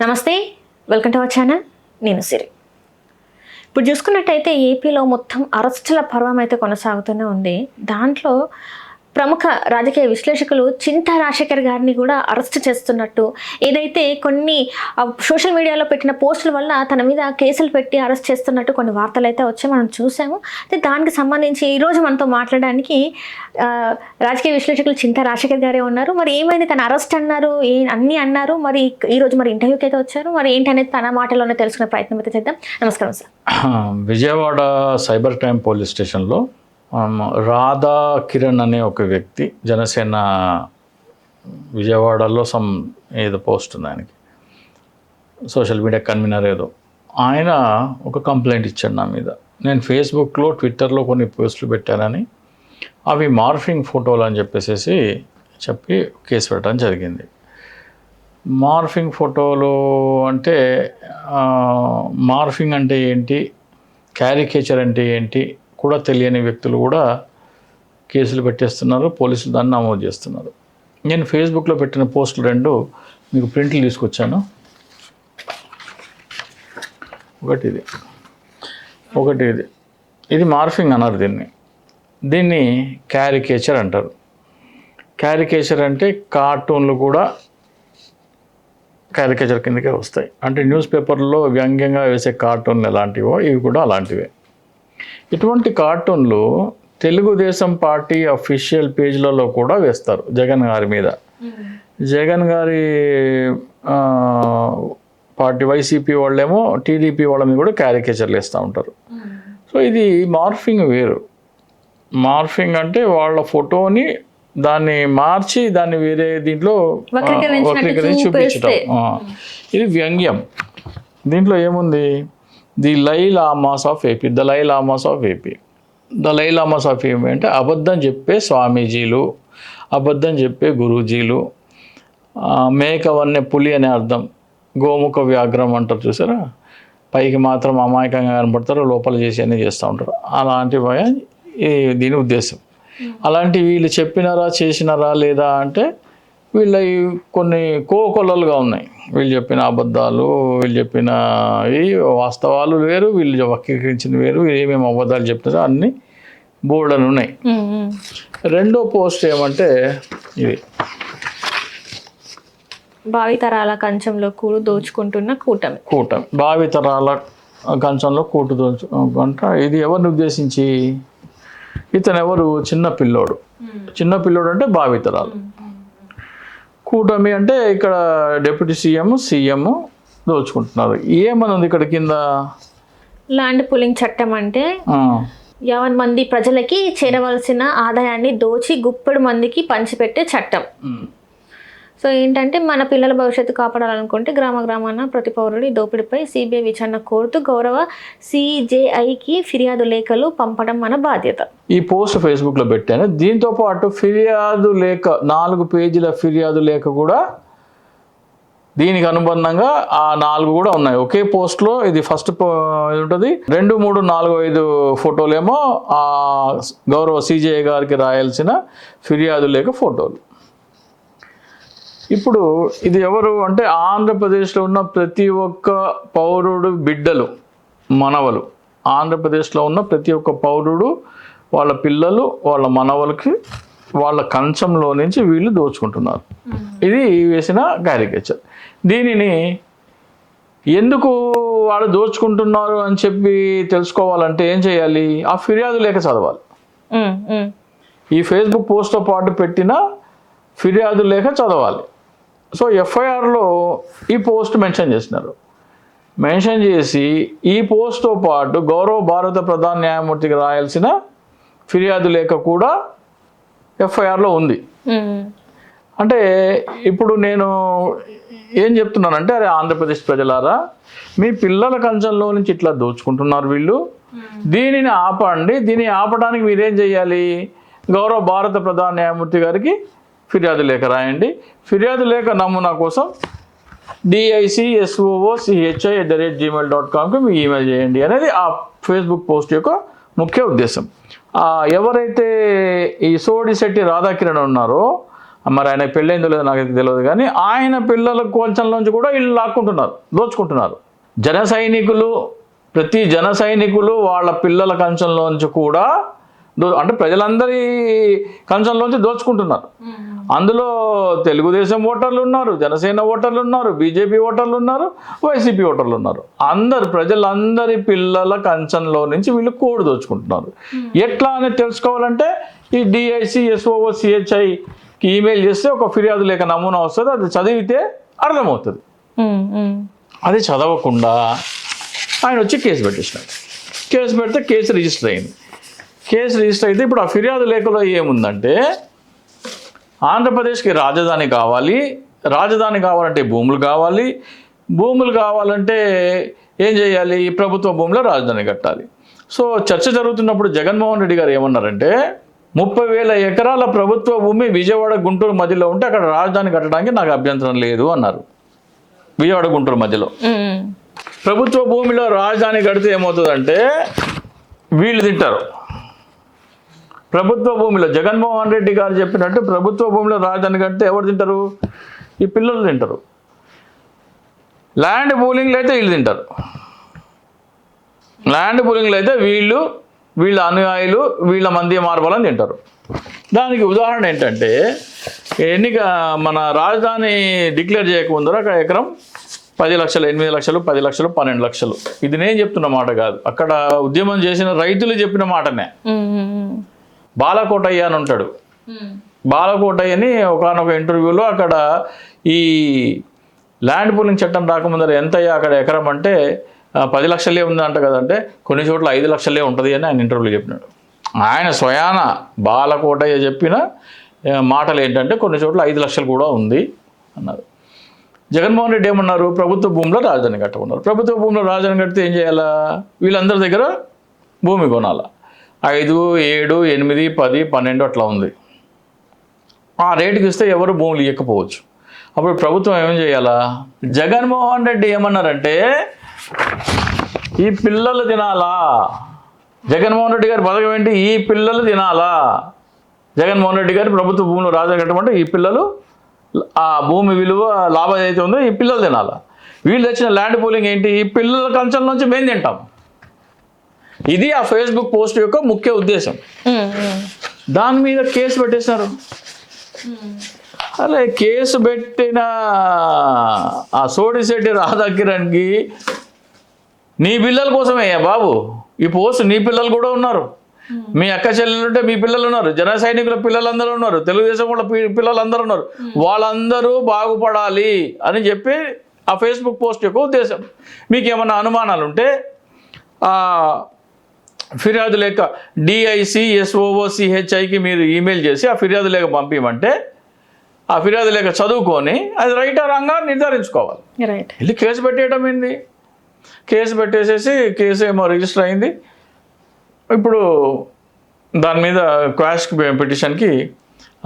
నమస్తే, welcome to our channel. నేను సిరి. ఇప్పుడు చూసుకున్నట్టయితే ఏపీలో మొత్తం అరెస్టుల పర్వం అయితే కొనసాగుతూనే ఉంది. దాంట్లో ప్రముఖ రాజకీయ విశ్లేషకులు చింతా రాజశేఖర్ గారిని కూడా అరెస్ట్ చేస్తున్నట్టు, ఏదైతే కొన్ని సోషల్ మీడియాలో పెట్టిన పోస్టుల వల్ల తన మీద కేసులు పెట్టి అరెస్ట్ చేస్తున్నట్టు కొన్ని వార్తలు అయితే వచ్చాయి, మనం చూసాము. అయితే దానికి సంబంధించి ఈరోజు మనతో మాట్లాడడానికి రాజకీయ విశ్లేషకులు చింతా రాజశేఖర్ గారే ఉన్నారు. మరి ఏమైంది, తన అరెస్ట్ అన్నారు, అన్నీ అన్నారు, మరి ఈరోజు మరి ఇంటర్వ్యూకి అయితే వచ్చారు. మరి ఏంటనేది తన మాటలోనే తెలుసుకునే ప్రయత్నం అయితే చేద్దాం. నమస్కారం sir. Vijayawada cyber crime police స్టేషన్లో రాధా కిరణ్ అనే ఒక వ్యక్తి, జనసేన విజయవాడలో ఏదో పోస్ట్ ఉంది ఆయనకి, సోషల్ మీడియా కన్వీనర్ ఏదో, ఆయన ఒక కంప్లైంట్ ఇచ్చాడు నా మీద. నేను ఫేస్బుక్లో ట్విట్టర్లో కొన్ని పోస్టులు పెట్టానని, అవి మార్ఫింగ్ ఫోటోలు అని చెప్పి కేసు పెట్టడం జరిగింది. మార్ఫింగ్ ఫోటోలు అంటే మార్ఫింగ్ అంటే ఏంటి, క్యారికేచర్ అంటే ఏంటి కూడా తెలియని వ్యక్తులు కూడా కేసులు పెట్టేస్తున్నారు, పోలీసులు దాన్ని నమోదు చేస్తున్నారు. నేను ఫేస్బుక్లో పెట్టిన పోస్టులు 2 మీకు ప్రింట్లు తీసుకొచ్చాను. ఒకటి ఇది మార్ఫింగ్ అన్నారు, దీన్ని క్యారికేచర్ అంటారు. క్యారికేచర్ అంటే కార్టూన్లు కూడా క్యారికేచర్ కిందకే వస్తాయి. అంటే న్యూస్ పేపర్లో వ్యంగ్యంగా వేసే కార్టూన్లు ఎలాంటివో ఇవి కూడా అలాంటివే. ఇటువంటి కార్టూన్లు తెలుగుదేశం పార్టీ అఫీషియల్ పేజ్లలో కూడా వేస్తారు జగన్ గారి మీద. జగన్ గారి పార్టీ వైసీపీ వాళ్ళేమో టీడీపీ వాళ్ళ మీద కూడా క్యారికేచర్లు వేస్తూ ఉంటారు. సో ఇది మార్ఫింగ్ వేరు. మార్ఫింగ్ అంటే వాళ్ళ ఫోటోని దాన్ని మార్చి దాన్ని వేరే దీంట్లో వక్రీకరించి చూపించటం. ఇది వ్యంగ్యం. దీంట్లో ఏముంది, ది లై లామాస్ ఆఫ్ ఏపీ, ద లై లామాస్ ఆఫ్ ఏపీ. ద లై లామాస్ ఆఫ్ ఏపీ అంటే అబద్ధం చెప్పే స్వామీజీలు, అబద్ధం చెప్పే గురూజీలు. మేకవన్నే పులి అనే అర్థం, గోముఖ వ్యాఘ్రం అంటారు చూసారా, పైకి మాత్రం అమాయకంగా కనపడతారు, లోపల చేసి అన్నీ చేస్తూ ఉంటారు. అలాంటివి దీని ఉద్దేశం. అలాంటి వీళ్ళు చెప్పినారా చేసినారా లేదా అంటే వీళ్ళ కొన్ని కోకొల్లలుగా ఉన్నాయి. వీళ్ళు చెప్పిన అబద్ధాలు, వీళ్ళు చెప్పిన వాస్తవాలు వేరు, వీళ్ళు వక్రీకరించిన వేరు, ఏమేమి అబద్ధాలు చెప్పినారో అన్నీ బోర్డు అని ఉన్నాయి. రెండో పోస్ట్ ఏమంటే ఇది, భావితరాల కంచంలో కూడు దోచుకుంటున్న కూటమి. భావితరాల కంచంలో కూటు దోచుకుంట. ఇది ఎవరిని ఉద్దేశించి, ఇతను ఎవరు, చిన్న పిల్లోడు అంటే భావితరాలు. కూటమి అంటే ఇక్కడ డిప్యూటీ సీఎం దోచుకుంటున్నారు. ఏమని ఉంది ఇక్కడ కింద, ల్యాండ్ పూలింగ్ చట్టం అంటే 50 మంది ప్రజలకి చేరవలసిన ఆదాయాన్ని దోచి గుప్పెడు మందికి పంచిపెట్టే చట్టం. సో ఏంటంటే మన పిల్లల భవిష్యత్తు కాపాడాలనుకుంటే గ్రామాన ప్రతి పౌరుడి దోపిడీపై సిబిఐ విచారణ కోరుతూ గౌరవ సిజేఐకి ఫిర్యాదు లేఖలు పంపడం మన బాధ్యత. ఈ పోస్ట్ ఫేస్బుక్లో పెట్టాను. దీంతో పాటు ఫిర్యాదు లేఖ 4 పేజీల ఫిర్యాదు లేఖ కూడా దీనికి అనుబంధంగా ఆ 4 కూడా ఉన్నాయి ఒకే పోస్ట్లో. ఇది ఫస్ట్ ఉంటుంది. 2, 3, 4, 5 ఫోటోలేమో ఆ గౌరవ సిజేఐ గారికి రాయాల్సిన ఫిర్యాదు లేఖ ఫోటోలు. ఇప్పుడు ఇది ఎవరు అంటే ఆంధ్రప్రదేశ్లో ఉన్న ప్రతి ఒక్క పౌరుడు బిడ్డలు, మనవలు. ఆంధ్రప్రదేశ్లో ఉన్న ప్రతి ఒక్క పౌరుడు వాళ్ళ పిల్లలు, వాళ్ళ మనవలకి వాళ్ళ కంచంలో నుంచి వీళ్ళు దోచుకుంటున్నారు. ఇది వేసిన క్యారికేచర్. దీనిని ఎందుకు వాళ్ళు దోచుకుంటున్నారు అని చెప్పి తెలుసుకోవాలంటే ఏం చేయాలి, ఆ ఫిర్యాదు లేఖ చదవాలి. ఈ ఫేస్బుక్ పోస్ట్తో పాటు పెట్టిన ఫిర్యాదు లేఖ చదవాలి. సో ఎఫ్ఐఆర్లో ఈ పోస్ట్ మెన్షన్ చేసినారు. మెన్షన్ చేసి ఈ పోస్ట్తో పాటు గౌరవ భారత ప్రధాన న్యాయమూర్తికి రాయాల్సిన ఫిర్యాదు లేఖ కూడా ఎఫ్ఐఆర్లో ఉంది. అంటే ఇప్పుడు నేను ఏం చెప్తున్నానంటే, అరే ఆంధ్రప్రదేశ్ ప్రజలారా, మీ పిల్లల కంచంలో నుంచి ఇట్లా దోచుకుంటున్నారు వీళ్ళు, దీనిని ఆపండి. దీన్ని ఆపడానికి మీరేం చేయాలి, గౌరవ భారత ప్రధాన న్యాయమూర్తి గారికి ఫిర్యాదు లేఖ రాయండి. ఫిర్యాదు లేఖ నమూనా కోసం DICSOOCHI@gmail.comకి మీ ఈమెయిల్ చేయండి అనేది ఆ ఫేస్బుక్ పోస్ట్ యొక్క ముఖ్య ఉద్దేశం. ఎవరైతే ఈ సోడిశెట్టి రాధాకిరణ్ ఉన్నారో మరి ఆయన పెళ్ళైందో లేదో నాకైతే తెలియదు, కానీ ఆయన పిల్లల కోల్చంలోంచి కూడా వీళ్ళు లాక్కుంటున్నారు, దోచుకుంటున్నారు. ప్రతి జన సైనికులు వాళ్ళ పిల్లల కంచంలోంచి కూడా అంటే ప్రజలందరి కంచంలోంచి దోచుకుంటున్నారు. అందులో తెలుగుదేశం ఓటర్లు ఉన్నారు, జనసేన ఓటర్లు ఉన్నారు, బీజేపీ ఓటర్లు ఉన్నారు, వైసీపీ ఓటర్లు ఉన్నారు. ప్రజలందరి పిల్లల కంచంలో నుంచి వీళ్ళు కోడ్ దోచుకుంటున్నారు. ఎట్లా అని తెలుసుకోవాలంటే ఈ DICSOOCHIకి ఈమెయిల్ చేస్తే ఒక ఫిర్యాదు లేఖ నమూనా వస్తుంది, అది చదివితే అర్థమవుతుంది. అది చదవకుండా ఆయన వచ్చి కేసు పెట్టేసినాడు. కేసు పెడితే కేసు రిజిస్టర్ అయింది. కేసు రిజిస్టర్ అయితే ఇప్పుడు ఆ ఫిర్యాదు లేఖలో ఏముందంటే ఆంధ్రప్రదేశ్కి రాజధాని కావాలంటే భూములు కావాలంటే ఏం చేయాలి, ప్రభుత్వ భూమిలో రాజధాని కట్టాలి. సో చర్చ జరుగుతున్నప్పుడు జగన్మోహన్ రెడ్డి గారు ఏమన్నారంటే 30,000 ఎకరాల ప్రభుత్వ భూమి విజయవాడ గుంటూరు మధ్యలో ఉంటే అక్కడ రాజధాని కట్టడానికి నాకు అభ్యంతరం లేదు అన్నారు. విజయవాడ గుంటూరు మధ్యలో ప్రభుత్వ భూమిలో రాజధాని కడితే ఏమవుతుందంటే వీళ్ళు తింటారు. ప్రభుత్వ భూమిలో జగన్మోహన్ రెడ్డి గారు చెప్పినట్టు ప్రభుత్వ భూమిలో రాజధాని కడితే ఎవరు తింటారు, ఈ పిల్లలు తింటారు. ల్యాండ్ పూలింగ్లో అయితే వీళ్ళు తింటారు. ల్యాండ్ పూలింగ్లో అయితే వీళ్ళ అనుయాయులు వీళ్ళ మంది మార్బలని తింటారు. దానికి ఉదాహరణ ఏంటంటే మన రాజధాని డిక్లేర్ చేయకముందర అక్కడ ఎకరం 10 లక్షలు, 8 లక్షలు, 10 లక్షలు, 12 లక్షలు. ఇది నేను చెప్తున్న మాట కాదు, అక్కడ ఉద్యమం చేసిన రైతులు చెప్పిన మాటనే. బాలకోటయ్య అని ఉంటాడు. బాలకోటయ్యని ఒకనొక ఇంటర్వ్యూలో అక్కడ ఈ ల్యాండ్ పూలింగ్ చట్టం రాకముందర ఎంతయ్యా అక్కడ ఎకరం అంటే 10 లక్షలే ఉందంట కదంటే కొన్ని చోట్ల 5 లక్షలే ఉంటుంది అని ఆయన ఇంటర్వ్యూలో చెప్పినాడు. ఆయన స్వయాన బాలకోటయ్య చెప్పిన మాటలు ఏంటంటే కొన్ని చోట్ల 5 లక్షలు కూడా ఉంది అన్నారు. జగన్మోహన్ రెడ్డి ఏమన్నారు, ప్రభుత్వ భూమిలో రాజధాని కట్టమన్నారు. ప్రభుత్వ భూమిలో రాజధాని కడితే ఏం చేయాలా, వీళ్ళందరి దగ్గర భూమి కొనాలా. 5, 7, 8, 10, 12 అట్లా ఉంది. ఆ రేటుకి ఇస్తే ఎవరు భూములు ఇవ్వకపోవచ్చు. అప్పుడు ప్రభుత్వం ఏం చేయాలా, జగన్మోహన్ రెడ్డి ఏమన్నారంటే ఈ పిల్లలు తినాలా. జగన్మోహన్ రెడ్డి గారి పథకం ఏంటి, ఈ పిల్లలు తినాలా. జగన్మోహన్ రెడ్డి గారి ప్రభుత్వ భూములు రాజధాని కట్టమంటే ఈ పిల్లలు ఆ భూమి విలువ లాభం ఏదైతే ఉందో ఈ పిల్లలు తినాలా. వీళ్ళు తెచ్చిన ల్యాండ్ పూలింగ్ ఏంటి, ఈ పిల్లల కంచం నుంచి మేము తింటాం. ఇది ఆ ఫేస్బుక్ పోస్ట్ యొక్క ముఖ్య ఉద్దేశం. దాని మీద కేసు పెట్టేశారు. అరే కేసు పెట్టిన ఆ సోడిశెట్టి రాధాకిరణ్కి నీ పిల్లల కోసమే బాబు ఈ పోస్ట్, నీ పిల్లలు కూడా ఉన్నారు, మీ అక్క చెల్లెలు ఉంటే మీ పిల్లలు ఉన్నారు, జన సైనికుల పిల్లలందరూ ఉన్నారు, తెలుగుదేశం వాళ్ళ పిల్లలందరూ ఉన్నారు, వాళ్ళందరూ బాగుపడాలి అని చెప్పి ఆ ఫేస్బుక్ పోస్ట్ యొక్క ఉద్దేశం. మీకు ఏమన్నా అనుమానాలు ఉంటే ఫిర్యాదు లేఖ DICSOOCHIకి మీరు ఈమెయిల్ చేసి ఆ ఫిర్యాదు లేఖ పంపించమంటే ఆ ఫిర్యాదు లేఖ చదువుకొని అది రైట్ రాంగా నిర్ధారించుకోవాలి. వెళ్ళి కేసు పెట్టేయడం ఏంది, కేసు పెట్టేసేసి కేసు ఏమో రిజిస్టర్ అయింది. ఇప్పుడు దాని మీద క్వాష్ పిటిషన్కి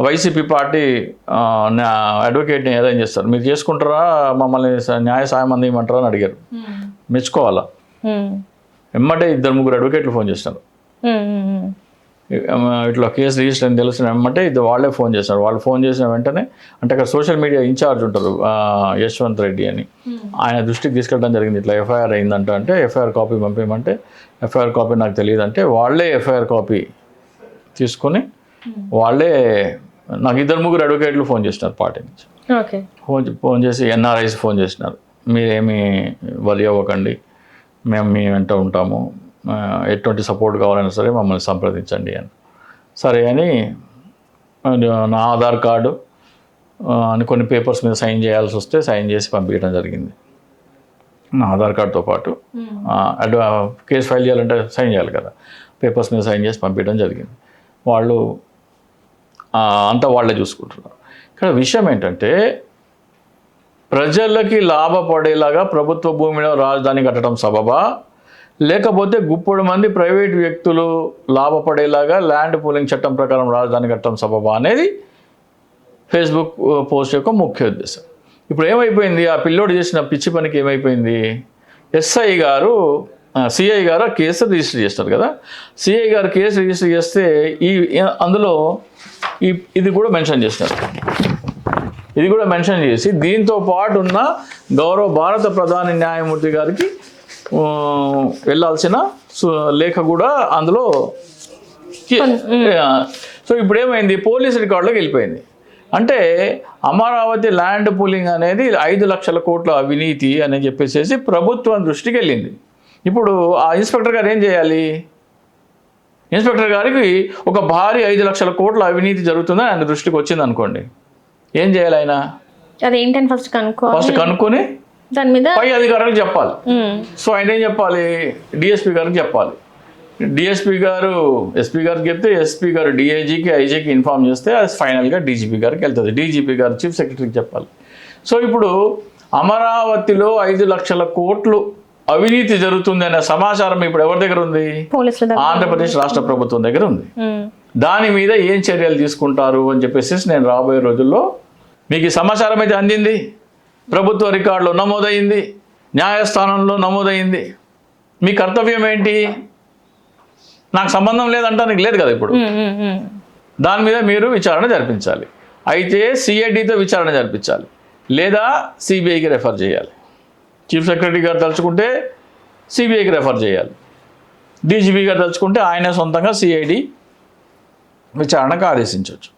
వైసీపీ పార్టీ అడ్వకేట్ని అరేంజ్ చేస్తారు. మీరు చేసుకుంటారా, మమ్మల్ని న్యాయ సాయం అందించమంటారా అని అడిగారు. మెచ్చుకోవాలా, ఎమ్మటే 2-3 అడ్వకేట్లు ఫోన్ చేస్తారు. ఇట్లా కేసు రిజిస్టర్ అని తెలిసిన వెంటనే వాళ్ళే ఫోన్ చేస్తారు. వాళ్ళు ఫోన్ చేసిన వెంటనే అంటే అక్కడ సోషల్ మీడియా ఇన్ఛార్జ్ ఉంటారు యశ్వంత్ రెడ్డి అని, ఆయన దృష్టికి తీసుకెళ్ళడం జరిగింది. ఇట్లా ఎఫ్ఐఆర్ అయిందంట అంటే ఎఫ్ఐఆర్ కాపీ పంపించమంటే ఎఫ్ఐఆర్ కాపీ నాకు తెలియదు అంటే వాళ్ళే ఎఫ్ఐఆర్ కాపీ తీసుకొని వాళ్ళే నాకు 2-3 అడ్వకేట్లు ఫోన్ చేసినారు పార్టీ నుంచి. ఫోన్ చేసి NRIs ఫోన్ చేసినారు, మీరేమి వరి అవ్వకండి, మేము మీ వెంట ఉంటాము, ఎటువంటి సపోర్ట్ కావాలన్నా సరే మమ్మల్ని సంప్రదించండి అని. సరే అని నా ఆధార్ కార్డు అని కొన్ని పేపర్స్ మీద సైన్ చేయాల్సి వస్తే సైన్ చేసి పంపించడం జరిగింది. నా ఆధార్ కార్డుతో పాటు కేసు ఫైల్ చేయాలంటే సైన్ చేయాలి కదా, పేపర్స్ మీద సైన్ చేసి పంపించడం జరిగింది. వాళ్ళు అంతా వాళ్ళే చూసుకుంటున్నారు. ఇక్కడ విషయం ఏంటంటే ప్రజలకి లాభపడేలాగా ప్రభుత్వ భూమిలో రాజధాని కట్టడం సబబా, లేకపోతే గుప్పుడు మంది ప్రైవేట్ వ్యక్తులు లాభపడేలాగా ల్యాండ్ పూలింగ్ చట్టం ప్రకారం రాజధాని కట్టడం సబబా అనేది ఫేస్బుక్ పోస్ట్ యొక్క ముఖ్య ఉద్దేశం. ఇప్పుడు ఏమైపోయింది, ఆ పిల్లోడు చేసిన పిచ్చి పనికి ఏమైపోయింది, SI గారు సిఐ గారు ఆ కేసు రిజిస్టర్ చేస్తారు కదా. సిఐ గారు కేసు రిజిస్టర్ చేస్తే అందులో ఇది కూడా మెన్షన్ చేస్తారు. ఇది కూడా మెన్షన్ చేసి దీంతో పాటు ఉన్న గౌరవ భారత ప్రధాన న్యాయమూర్తి గారికి వెళ్ళాల్సిన లేఖ కూడా అందులో. సో ఇప్పుడు ఏమైంది, పోలీస్ రికార్డులోకి వెళ్ళిపోయింది. అంటే అమరావతి ల్యాండ్ పూలింగ్ అనేది 5 లక్షల కోట్ల అవినీతి అని చెప్పేసి ప్రభుత్వం దృష్టికి వెళ్ళింది. ఇప్పుడు ఆ ఇన్స్పెక్టర్ గారు ఏం చేయాలి? ఇన్స్పెక్టర్ గారికి ఒక భారీ 5 లక్షల కోట్ల అవినీతి జరుగుతుందని ఆయన దృష్టికి వచ్చింది అనుకోండి, ఏం చేయాలి ఆయన? అదేంటని ఫస్ట్ కనుక్కొని దాని మీద పై అధికారులకు చెప్పాలి. సో ఆయన ఏం చెప్పాలి? డిఎస్పీ గారికి చెప్పాలి. డిఎస్పీ గారు ఎస్పీ గారికి చెప్తే ఎస్పీ గారు డిఐజీకి ఐజీకి ఇన్ఫార్మ్ చేస్తే అది ఫైనల్గా డీజీపీ గారికి వెళ్తుంది. డీజీపీ గారు చీఫ్ సెక్రటరీకి చెప్పాలి. సో ఇప్పుడు అమరావతిలో 5 లక్షల కోట్లు అవినీతి జరుగుతుంది అనే సమాచారం ఇప్పుడు ఎవరి దగ్గర ఉంది? ఆంధ్రప్రదేశ్ రాష్ట్ర ప్రభుత్వం దగ్గర ఉంది. దాని మీద ఏం చర్యలు తీసుకుంటారు అని చెప్పేసి నేను రాబోయే రోజుల్లో మీకు ఈ సమాచారం అయితే అందింది. ప్రభుత్వ రికార్డులో నమోదైంది, న్యాయస్థానంలో నమోదైంది. మీ కర్తవ్యం ఏంటి? నాకు సంబంధం లేదంటానికి లేదు కదా ఇప్పుడు. దాని మీద మీరు విచారణ జరిపించాలి. అయితే సిఐడితో విచారణ జరిపించాలి, లేదా సిబిఐకి రెఫర్ చేయాలి. చీఫ్ సెక్రటరీ గారు తలుచుకుంటే సిబిఐకి రెఫర్ చేయాలి. డీజీపీ గారు తలుచుకుంటే ఆయనే సొంతంగా సిఐడి విచారణకు ఆదేశించవచ్చు.